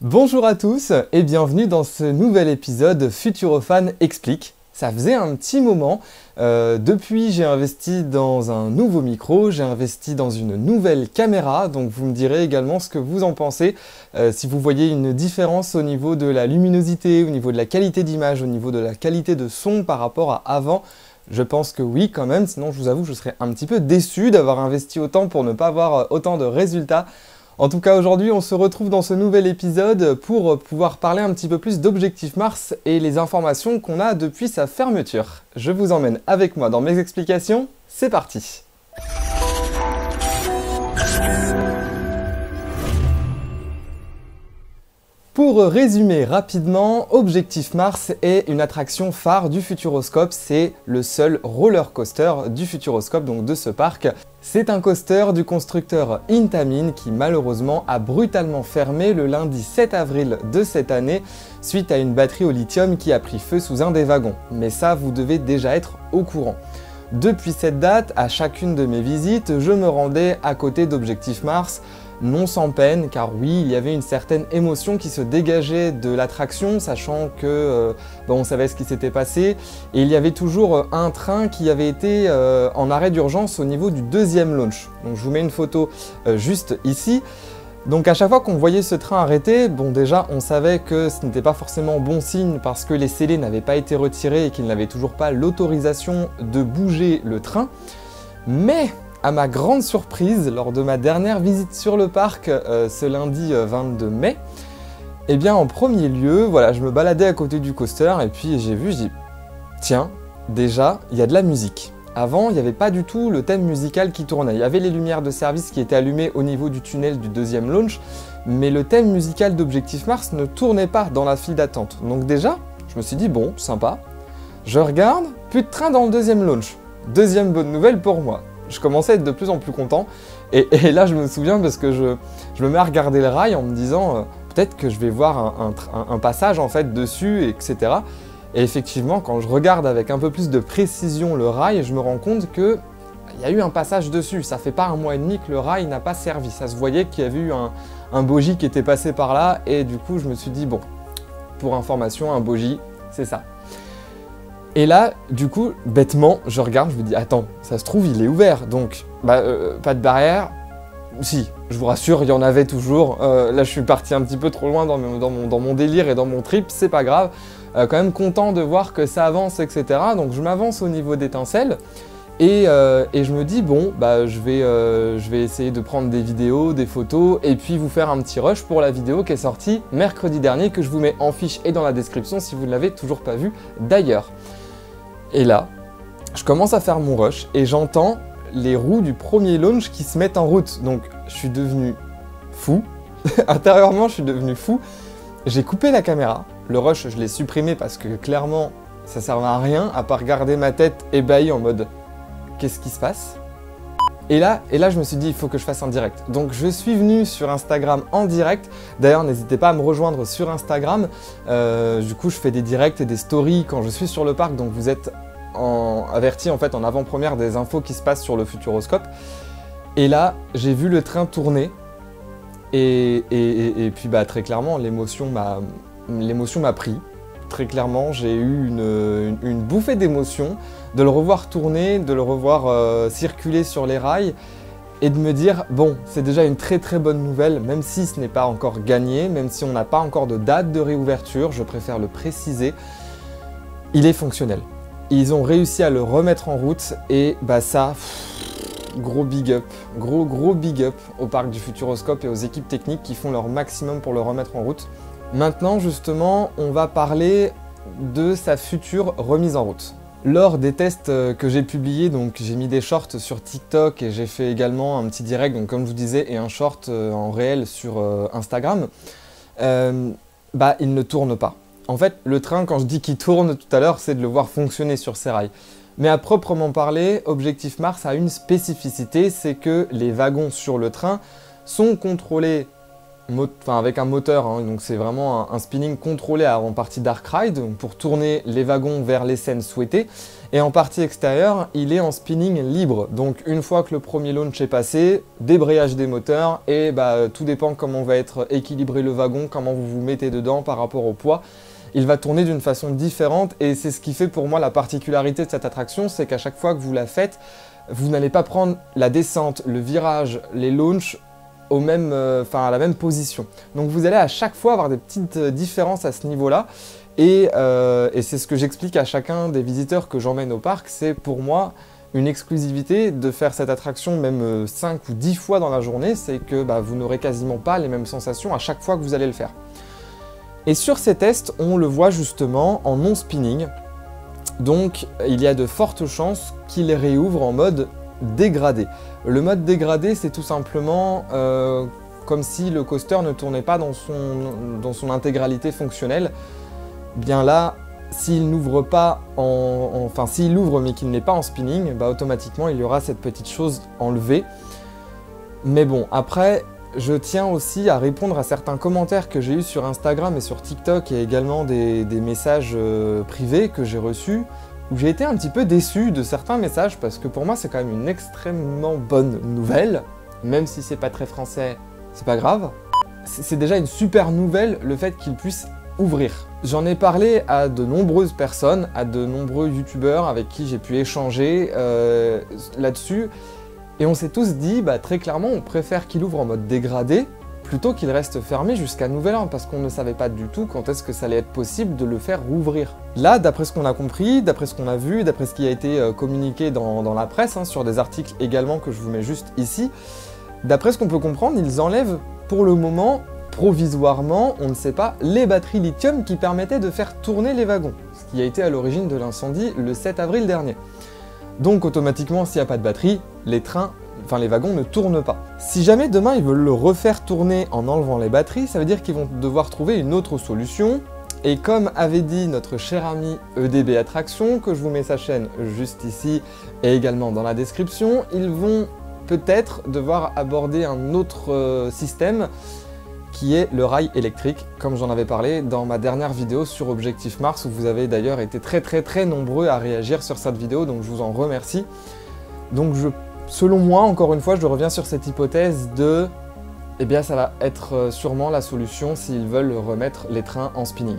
Bonjour à tous et bienvenue dans ce nouvel épisode Futurofan explique. Ça faisait un petit moment, depuis j'ai investi dans un nouveau micro, j'ai investi dans une nouvelle caméra, donc vous me direz également ce que vous en pensez, si vous voyez une différence au niveau de la luminosité, au niveau de la qualité d'image, au niveau de la qualité de son par rapport à avant. Je pense que oui quand même, sinon je vous avoue je serais un petit peu déçu d'avoir investi autant pour ne pas avoir autant de résultats. En tout cas, aujourd'hui, on se retrouve dans ce nouvel épisode pour pouvoir parler un petit peu plus d'Objectif Mars et les informations qu'on a depuis sa fermeture. Je vous emmène avec moi dans mes explications, c'est parti! Pour résumer rapidement, Objectif Mars est une attraction phare du Futuroscope, c'est le seul roller coaster du Futuroscope, donc de ce parc. C'est un coaster du constructeur Intamin qui malheureusement a brutalement fermé le lundi 7 avril de cette année suite à une batterie au lithium qui a pris feu sous un des wagons. Mais ça, vous devez déjà être au courant. Depuis cette date, à chacune de mes visites, je me rendais à côté d'Objectif Mars, non sans peine, car oui, il y avait une certaine émotion qui se dégageait de l'attraction, sachant que on savait ce qui s'était passé, et il y avait toujours un train qui avait été en arrêt d'urgence au niveau du deuxième launch. Donc je vous mets une photo juste ici. Donc à chaque fois qu'on voyait ce train arrêté, bon déjà on savait que ce n'était pas forcément bon signe parce que les scellés n'avaient pas été retirés et qu'ils n'avaient toujours pas l'autorisation de bouger le train, mais à ma grande surprise, lors de ma dernière visite sur le parc ce lundi 22 mai, eh bien en premier lieu, voilà, je me baladais à côté du coaster et puis j'ai vu, je dis tiens, déjà il y a de la musique. Avant, il n'y avait pas du tout le thème musical qui tournait. Il y avait les lumières de service qui étaient allumées au niveau du tunnel du deuxième launch, mais le thème musical d'Objectif Mars ne tournait pas dans la file d'attente. Donc déjà, je me suis dit bon, sympa. Je regarde, plus de train dans le deuxième launch. Deuxième bonne nouvelle pour moi. Je commençais à être de plus en plus content. Et là, je me souviens parce que je me mets à regarder le rail en me disant peut-être que je vais voir un passage en fait dessus, etc. Et effectivement, quand je regarde avec un peu plus de précision le rail, je me rends compte qu'il y a eu un passage dessus. Ça fait pas un mois et demi que le rail n'a pas servi. Ça se voyait qu'il y avait eu un bogie qui était passé par là. Et du coup, je me suis dit, bon, pour information, un bogie, c'est ça. Et là, du coup, bêtement, je regarde, je me dis, attends, ça se trouve, il est ouvert, donc pas de barrière. Si, je vous rassure, il y en avait toujours. Là, je suis parti un petit peu trop loin dans mon délire et dans mon trip, c'est pas grave. Quand même content de voir que ça avance, etc. Donc, je m'avance au niveau d'étincelles et je me dis, bon, je vais essayer de prendre des vidéos, des photos et puis vous faire un petit rush pour la vidéo qui est sortie mercredi dernier, que je vous mets en fiche et dans la description si vous ne l'avez toujours pas vu d'ailleurs. Et là, je commence à faire mon rush et j'entends les roues du premier launch qui se mettent en route. Donc, je suis devenu fou. Intérieurement, je suis devenu fou. J'ai coupé la caméra. Le rush, je l'ai supprimé parce que clairement, ça servait à rien à part regarder ma tête ébahie en mode « Qu'est-ce qui se passe ?» Et là, je me suis dit, il faut que je fasse un direct. Donc, je suis venu sur Instagram en direct. D'ailleurs, n'hésitez pas à me rejoindre sur Instagram. Du coup, je fais des directs et des stories quand je suis sur le parc. Donc, vous êtes avertis en fait en avant-première des infos qui se passent sur le Futuroscope. Et là, j'ai vu le train tourner. Et puis, très clairement, l'émotion m'a pris. Très clairement, j'ai eu une bouffée d'émotion de le revoir tourner, de le revoir circuler sur les rails et de me dire, bon, c'est déjà une très très bonne nouvelle, même si ce n'est pas encore gagné, même si on n'a pas encore de date de réouverture, je préfère le préciser, il est fonctionnel. Ils ont réussi à le remettre en route et ça, gros big up, gros big up au parc du Futuroscope et aux équipes techniques qui font leur maximum pour le remettre en route. Maintenant, justement, on va parler de sa future remise en route. Lors des tests que j'ai publiés, donc j'ai mis des shorts sur TikTok et j'ai fait également un petit direct, donc comme je vous disais, et un short en réel sur Instagram, il ne tourne pas. En fait, le train, quand je dis qu'il tourne tout à l'heure, c'est de le voir fonctionner sur ses rails. Mais à proprement parler, Objectif Mars a une spécificité, c'est que les wagons sur le train sont contrôlés avec un moteur, hein, donc c'est vraiment un spinning contrôlé en partie Dark Ride, donc pour tourner les wagons vers les scènes souhaitées. Et en partie extérieure, il est en spinning libre. Donc une fois que le premier launch est passé, débrayage des moteurs et tout dépend comment va être équilibré le wagon, comment vous vous mettez dedans par rapport au poids. Il va tourner d'une façon différente et c'est ce qui fait pour moi la particularité de cette attraction, c'est qu'à chaque fois que vous la faites, vous n'allez pas prendre la descente, le virage, les launchs à la même position. Donc vous allez à chaque fois avoir des petites différences à ce niveau-là. Et c'est ce que j'explique à chacun des visiteurs que j'emmène au parc, c'est pour moi une exclusivité de faire cette attraction même 5 ou 10 fois dans la journée, c'est que vous n'aurez quasiment pas les mêmes sensations à chaque fois que vous allez le faire. Et sur ces tests, on le voit justement en non-spinning, donc il y a de fortes chances qu'il réouvre en mode dégradé. Le mode dégradé, c'est tout simplement comme si le coaster ne tournait pas dans son intégralité fonctionnelle. Bien là, s'il n'ouvre pas s'il ouvre mais qu'il n'est pas en spinning, automatiquement il y aura cette petite chose enlevée. Mais bon, après, je tiens aussi à répondre à certains commentaires que j'ai eus sur Instagram et sur TikTok et également des messages privés que j'ai reçus, où j'ai été un petit peu déçu de certains messages parce que pour moi c'est quand même une extrêmement bonne nouvelle, même si c'est pas très français, c'est pas grave. C'est déjà une super nouvelle le fait qu'il puisse ouvrir. J'en ai parlé à de nombreuses personnes, à de nombreux youtubeurs avec qui j'ai pu échanger là-dessus, et on s'est tous dit, très clairement, on préfère qu'il ouvre en mode dégradé, plutôt qu'il reste fermé jusqu'à nouvel ordre, parce qu'on ne savait pas du tout quand est-ce que ça allait être possible de le faire rouvrir. Là, d'après ce qu'on a compris, d'après ce qu'on a vu, d'après ce qui a été communiqué dans la presse, hein, sur des articles également que je vous mets juste ici, d'après ce qu'on peut comprendre, ils enlèvent pour le moment, provisoirement, on ne sait pas, les batteries lithium qui permettaient de faire tourner les wagons, ce qui a été à l'origine de l'incendie le 7 avril dernier. Donc automatiquement, s'il n'y a pas de batterie, les wagons ne tournent pas. Si jamais demain ils veulent le refaire tourner en enlevant les batteries, ça veut dire qu'ils vont devoir trouver une autre solution. Et comme avait dit notre cher ami EDB Attraction, que je vous mets sa chaîne juste ici et également dans la description, ils vont peut-être devoir aborder un autre système qui est le rail électrique, comme j'en avais parlé dans ma dernière vidéo sur Objectif Mars, où vous avez d'ailleurs été très nombreux à réagir sur cette vidéo, donc je vous en remercie. Donc selon moi, encore une fois, je reviens sur cette hypothèse de, ça va être sûrement la solution s'ils veulent remettre les trains en spinning.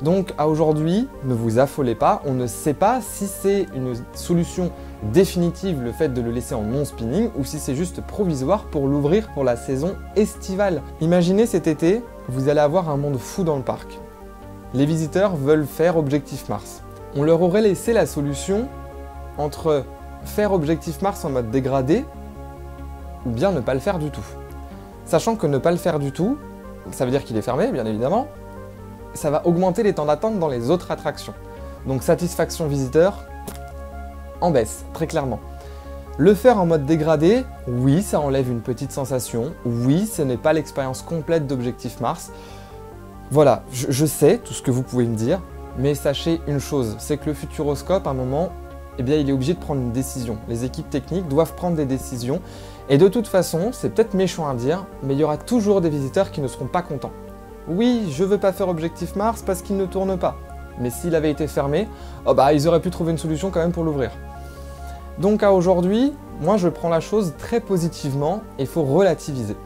Donc à aujourd'hui, ne vous affolez pas, on ne sait pas si c'est une solution définitive le fait de le laisser en non-spinning ou si c'est juste provisoire pour l'ouvrir pour la saison estivale. Imaginez cet été, vous allez avoir un monde fou dans le parc. Les visiteurs veulent faire Objectif Mars. On leur aurait laissé la solution entre faire Objectif Mars en mode dégradé ou bien ne pas le faire du tout. Sachant que ne pas le faire du tout, ça veut dire qu'il est fermé, bien évidemment, ça va augmenter les temps d'attente dans les autres attractions. Donc satisfaction visiteur en baisse, très clairement. Le faire en mode dégradé, oui, ça enlève une petite sensation, oui, ce n'est pas l'expérience complète d'Objectif Mars. Voilà, je sais tout ce que vous pouvez me dire, mais sachez une chose, c'est que le Futuroscope, à un moment, il est obligé de prendre une décision. Les équipes techniques doivent prendre des décisions, et de toute façon, c'est peut-être méchant à dire, mais il y aura toujours des visiteurs qui ne seront pas contents. Oui, je veux pas faire Objectif Mars parce qu'il ne tourne pas. Mais s'il avait été fermé, ils auraient pu trouver une solution quand même pour l'ouvrir. Donc à aujourd'hui, moi je prends la chose très positivement et il faut relativiser.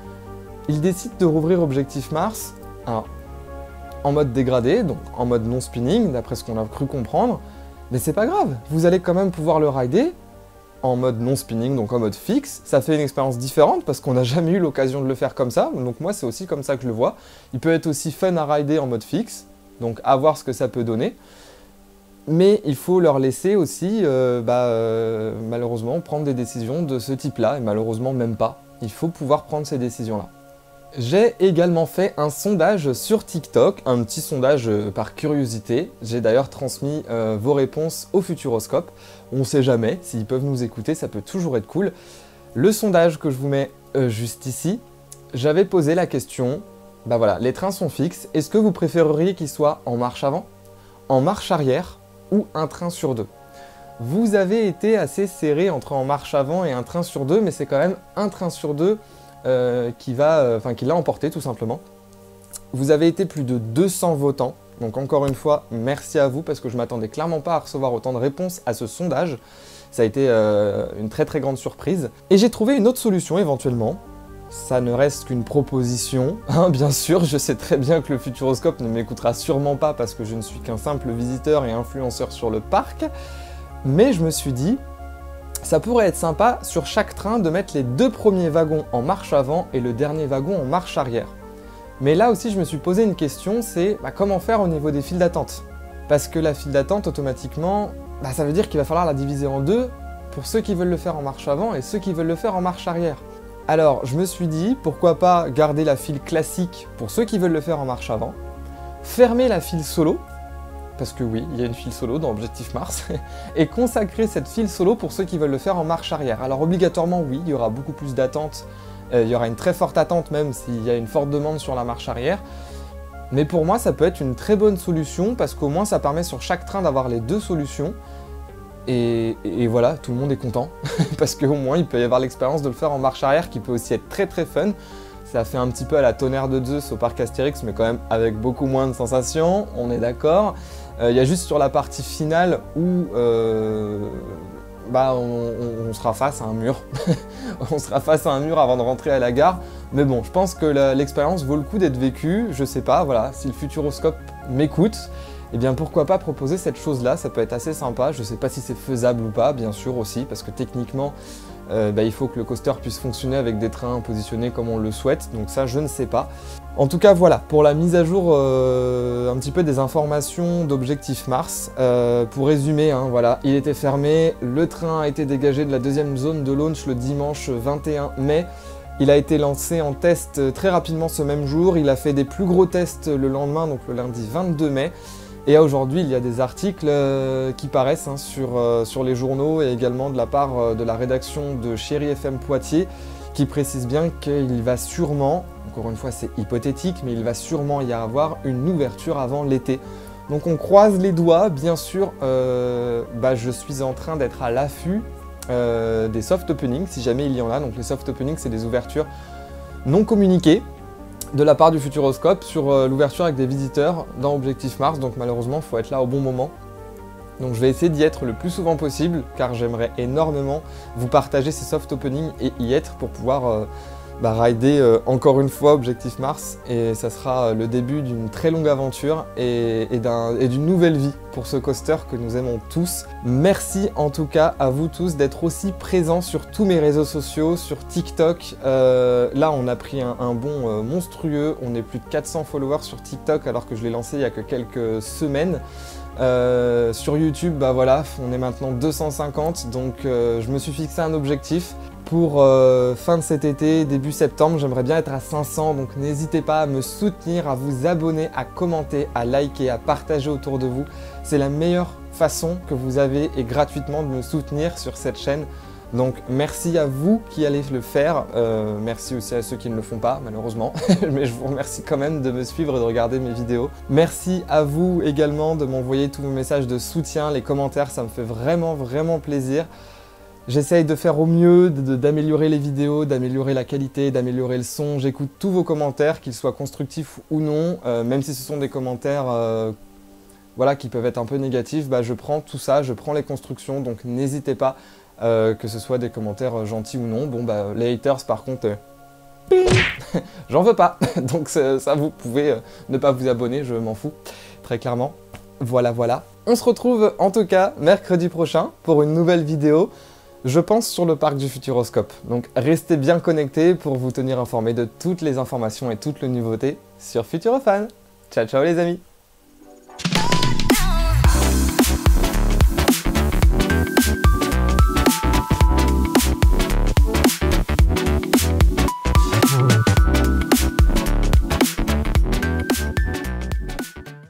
Ils décident de rouvrir Objectif Mars en mode dégradé, donc en mode non-spinning, d'après ce qu'on a cru comprendre. Mais c'est pas grave, vous allez quand même pouvoir le rider en mode non-spinning, donc en mode fixe. Ça fait une expérience différente parce qu'on n'a jamais eu l'occasion de le faire comme ça, donc moi c'est aussi comme ça que je le vois. Il peut être aussi fun à rider en mode fixe, donc à voir ce que ça peut donner. Mais il faut leur laisser aussi, malheureusement, prendre des décisions de ce type-là, et malheureusement même pas. Il faut pouvoir prendre ces décisions-là. J'ai également fait un sondage sur TikTok, un petit sondage par curiosité. J'ai d'ailleurs transmis vos réponses au Futuroscope. On sait jamais, s'ils peuvent nous écouter, ça peut toujours être cool. Le sondage que je vous mets juste ici, j'avais posé la question, les trains sont fixes, est-ce que vous préféreriez qu'ils soient en marche avant, en marche arrière ou un train sur deux? Vous avez été assez serré entre en marche avant et un train sur deux, mais c'est quand même un train sur deux qui l'a emporté tout simplement. Vous avez été plus de 200 votants, donc encore une fois, merci à vous parce que je m'attendais clairement pas à recevoir autant de réponses à ce sondage. Ça a été une très très grande surprise. Et j'ai trouvé une autre solution éventuellement. Ça ne reste qu'une proposition, hein, bien sûr, je sais très bien que le Futuroscope ne m'écoutera sûrement pas parce que je ne suis qu'un simple visiteur et influenceur sur le parc, mais je me suis dit, ça pourrait être sympa sur chaque train de mettre les 2 premiers wagons en marche avant et le dernier wagon en marche arrière. Mais là aussi je me suis posé une question, c'est comment faire au niveau des files d'attente? Parce que la file d'attente automatiquement, ça veut dire qu'il va falloir la diviser en 2 pour ceux qui veulent le faire en marche avant et ceux qui veulent le faire en marche arrière. Alors, je me suis dit, pourquoi pas garder la file classique pour ceux qui veulent le faire en marche avant, fermer la file solo, parce que oui, il y a une file solo dans Objectif Mars, et consacrer cette file solo pour ceux qui veulent le faire en marche arrière. Alors obligatoirement, oui, il y aura beaucoup plus d'attente, il y aura une très forte attente même s'il y a une forte demande sur la marche arrière, mais pour moi, ça peut être une très bonne solution, parce qu'au moins, ça permet sur chaque train d'avoir les 2 solutions, et voilà, tout le monde est content, parce qu'au moins il peut y avoir l'expérience de le faire en marche arrière qui peut aussi être très très fun. Ça fait un petit peu à la Tonnerre de Zeus au parc Astérix, mais quand même avec beaucoup moins de sensations, on est d'accord. Il y a juste sur la partie finale où on sera face à un mur. On sera face à un mur avant de rentrer à la gare. Mais bon, je pense que l'expérience vaut le coup d'être vécue. Je sais pas, voilà, si le Futuroscope m'écoute, eh bien pourquoi pas proposer cette chose-là, ça peut être assez sympa. Je sais pas si c'est faisable ou pas, bien sûr aussi, parce que techniquement, il faut que le coaster puisse fonctionner avec des trains positionnés comme on le souhaite, donc ça je ne sais pas. En tout cas voilà, pour la mise à jour un petit peu des informations d'Objectif Mars, pour résumer, hein, voilà, il était fermé, le train a été dégagé de la 2e zone de launch le dimanche 21 mai, il a été lancé en test très rapidement ce même jour, il a fait des plus gros tests le lendemain, donc le lundi 22 mai, et aujourd'hui, il y a des articles qui paraissent sur les journaux et également de la part de la rédaction de Chéri FM Poitiers qui précise bien qu'il va sûrement, encore une fois c'est hypothétique, mais il va sûrement y avoir une ouverture avant l'été. Donc on croise les doigts, bien sûr, je suis en train d'être à l'affût des soft openings, si jamais il y en a. Donc les soft openings, c'est des ouvertures non communiquées de la part du Futuroscope sur l'ouverture avec des visiteurs dans Objectif Mars, donc malheureusement il faut être là au bon moment. Donc je vais essayer d'y être le plus souvent possible car j'aimerais énormément vous partager ces soft openings et y être pour pouvoir rider encore une fois Objectif Mars, et ça sera le début d'une très longue aventure et d'une nouvelle vie pour ce coaster que nous aimons tous. Merci en tout cas à vous tous d'être aussi présents sur tous mes réseaux sociaux, sur TikTok. Là on a pris un bond monstrueux, on est plus de 400 followers sur TikTok alors que je l'ai lancé il y a que quelques semaines. Sur YouTube, voilà, on est maintenant 250, donc je me suis fixé un objectif pour fin de cet été, début septembre. J'aimerais bien être à 500, donc n'hésitez pas à me soutenir, à vous abonner, à commenter, à liker, à partager autour de vous. C'est la meilleure façon que vous avez et gratuitement de me soutenir sur cette chaîne. Donc merci à vous qui allez le faire, merci aussi à ceux qui ne le font pas malheureusement, mais je vous remercie quand même de me suivre et de regarder mes vidéos. Merci à vous également de m'envoyer tous vos messages de soutien, les commentaires, ça me fait vraiment plaisir. J'essaye de faire au mieux, d'améliorer les vidéos, d'améliorer la qualité, d'améliorer le son. J'écoute tous vos commentaires, qu'ils soient constructifs ou non, même si ce sont des commentaires qui peuvent être un peu négatifs, je prends tout ça, je prends les constructions, donc n'hésitez pas. Que ce soit des commentaires gentils ou non. Bon les haters par contre, j'en veux pas, donc ça vous pouvez ne pas vous abonner, je m'en fous, très clairement. Voilà. On se retrouve en tout cas mercredi prochain pour une nouvelle vidéo, je pense sur le parc du Futuroscope. Donc restez bien connectés pour vous tenir informés de toutes les informations et toutes les nouveautés sur Futurofan. Ciao les amis.